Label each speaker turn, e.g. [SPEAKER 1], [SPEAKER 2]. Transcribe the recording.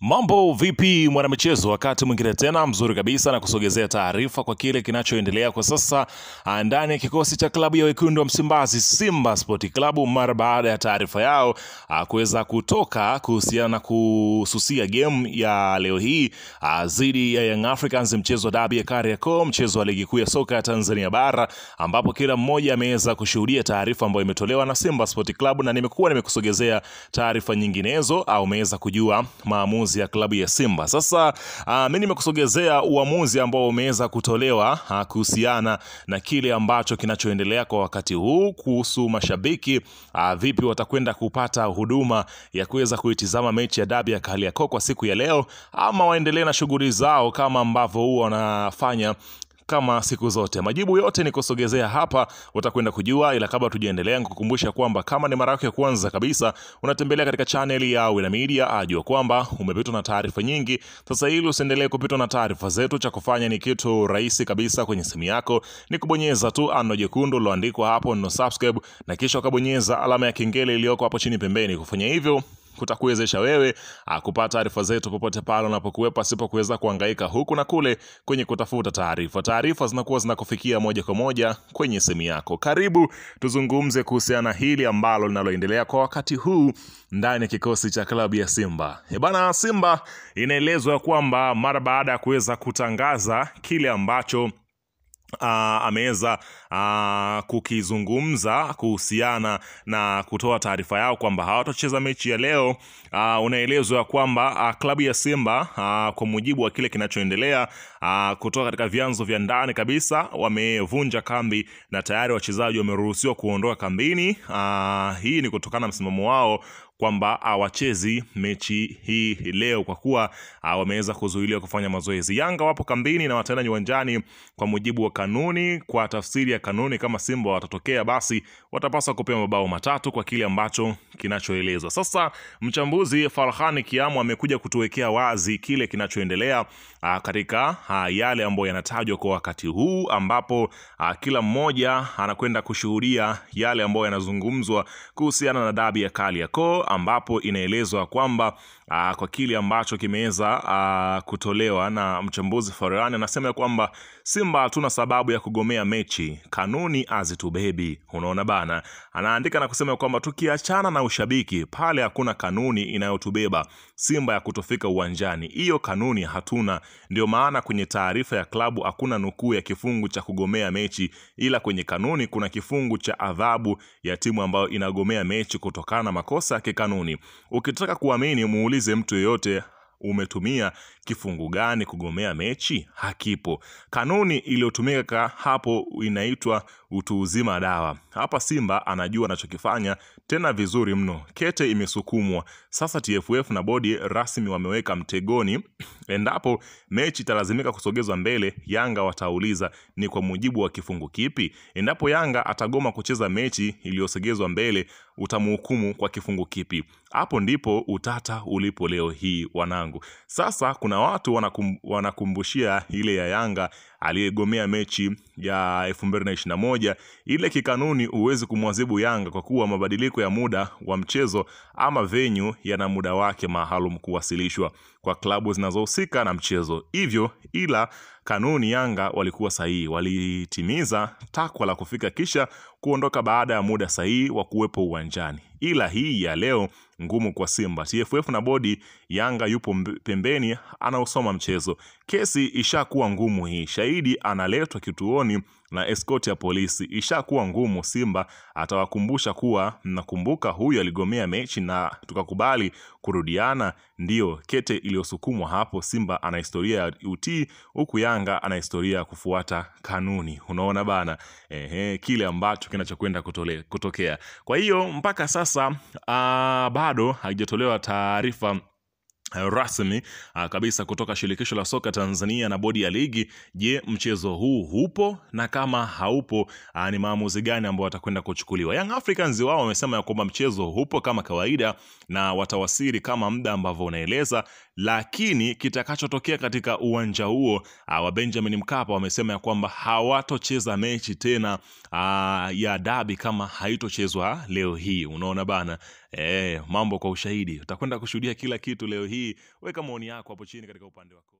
[SPEAKER 1] Mambo vipi mwanamichezo, wakati mwingine tena mzuri kabisa na kusogezea taarifa kwa kile kinachoendelea kwa sasa ndani ya kikosi cha klabu ya wekundu wa Msimbazi Simba Sport Club mara baada ya taarifa yao kuweza kutoka kuhusiana na kususia game ya leo hii dhidi ya Young Africans, mchezo wa dabi ya Kariakoo, mchezo wa ligi kuu ya soka ya Tanzania bara, ambapo kila mmoja ameweza kushuhudia taarifa ambayo imetolewa na Simba Sport Club, na nimekusogezea taarifa nyinginezo au umeweza kujua maamuzi ya klabu ya Simba. Sasa mimi nimekusogezea uamuzi ambao umeweza kutolewa kuhusiana na kile ambacho kinachoendelea kwa wakati huu kuhusu mashabiki vipi watakwenda kupata huduma ya kuweza kuitizama mechi ya dabi ya Kariakoo kwa siku ya leo, ama waendelee na shughuli zao kama ambavyo huwa wanafanya kama siku zote. Majibu yote ni kusogezea hapa, utakwenda kujua. Ila kabla tujaendelea, nikukumbusha kwamba kama ni mara yako ya kwanza kabisa unatembelea katika channel ya Wina Media, ajua kwamba umepitwa na taarifa nyingi. Sasa ili usiendelee kupitwa na taarifa zetu, cha kufanya ni kitu rahisi kabisa. Kwenye simu yako ni kubonyeza tu ano jekundu loandikwa hapo no subscribe, na kisha ukabonyeza alama ya kengele iliyoko hapo chini pembeni. Kufanya hivyo kutakuwezesha wewe kupata taarifa zetu popote pale unapokuwepo, pasipo kuweza kuhangaika huku na kule kwenye kutafuta taarifa. Taarifa zinakuwa zinakufikia moja kwa moja kwenye simu yako. Karibu tuzungumze kuhusiana hili ambalo linaloendelea kwa wakati huu ndani ya kikosi cha klabu ya Simba. Bana, Simba inaelezwa kwamba mara baada ya kuweza kutangaza kile ambacho ameweza kukizungumza kuhusiana na kutoa taarifa yao kwamba hawatocheza mechi ya leo, unaelezwa kwamba klabu ya Simba kwa mujibu wa kile kinachoendelea kutoka katika vyanzo vya ndani kabisa, wamevunja kambi na tayari wachezaji wameruhusiwa kuondoka kambini. Hii ni kutokana na msimamo wao kwamba hawachezi mechi hii leo kwa kuwa wameweza kuzuiliwa kufanya mazoezi. Yanga wapo kambini na wataenda uwanjani kwa mujibu wa kanuni. Kwa tafsiri ya kanuni, kama Simba watatokea, basi watapaswa kupewa mabao matatu kwa kile ambacho kinachoelezwa. Sasa mchambuzi Farhani Kiamu amekuja kutuwekea wazi kile kinachoendelea katika yale ambayo yanatajwa kwa wakati huu, ambapo kila mmoja anakwenda kushuhudia yale ambayo yanazungumzwa kuhusiana na dabi ya Kariakoo, ambapo inaelezwa kwamba kwa kile ambacho kimeweza kutolewa na mchambuzi Farhani, anasema kwamba Simba hatuna sababu ya kugomea mechi, kanuni azitubebi. Unaona bana, anaandika na kusema kwamba tukiachana na ushabiki, pale hakuna kanuni inayotubeba Simba ya kutofika uwanjani. Hiyo kanuni hatuna, ndio maana kwenye taarifa ya klabu hakuna nukuu ya kifungu cha kugomea mechi, ila kwenye kanuni kuna kifungu cha adhabu ya timu ambayo inagomea mechi kutokana na makosa ya kikanuni. Ukitaka kuamini, muulize mtu yeyote umetumia kifungu gani kugomea mechi, hakipo. Kanuni iliyotumika hapo inaitwa utu uzima dawa. Hapa Simba anajua anachokifanya tena vizuri mno. Kete imesukumwa. Sasa TFF na bodi rasmi wameweka mtegoni. Endapo mechi italazimika kusogezwa mbele, Yanga watauliza ni kwa mujibu wa kifungu kipi? Endapo Yanga atagoma kucheza mechi iliyosogezwa mbele, utamhukumu kwa kifungu kipi? Hapo ndipo utata ulipo leo hii wanangu. Sasa kuna watu wanakumbushia ile ya Yanga aliyegomea mechi ya 2021. Ile kikanuni uwezi kumwadhibu Yanga kwa kuwa mabadiliko ya muda wa mchezo ama venue yana muda wake maalum kuwasilishwa kwa klabu zinazohusika na mchezo. Hivyo ila kanuni Yanga walikuwa sahihi, walitimiza takwa la kufika kisha kuondoka baada ya muda sahihi wa kuwepo uwanjani. Ila hii ya leo ngumu kwa Simba. TFF na bodi, Yanga yupo pembeni anausoma mchezo. Kesi ishakuwa ngumu hii. Shahidi analetwa kituoni na escort ya polisi. Ishakuwa ngumu. Simba atawakumbusha kuwa mnakumbuka huyu aligomea mechi na tukakubali kurudiana. Ndio kete iliyosukumwa hapo. Simba ana historia ya utii, huku Yanga ana historia ya kufuata kanuni. Unaona bana, kile ambacho kinachokwenda kutokea. Kwa hiyo mpaka sasa bado haijatolewa taarifa rasmi kabisa kutoka shirikisho la soka Tanzania na bodi ya ligi. Je, mchezo huu upo? Na kama haupo, ni maamuzi gani ambayo watakwenda kuchukuliwa? Young Africans wao wamesema kwamba mchezo upo kama kawaida na watawasili kama muda ambavyo unaeleza, lakini kitakachotokea katika uwanja huo wa Benjamin Mkapa, wamesema kwamba hawatocheza mechi tena ya dabi kama haitochezwa leo hii. Unaona bana, Mambo kwa ushahidi. Utakwenda kushuhudia kila kitu leo hii. Weka maoni yako hapo chini katika upande wako.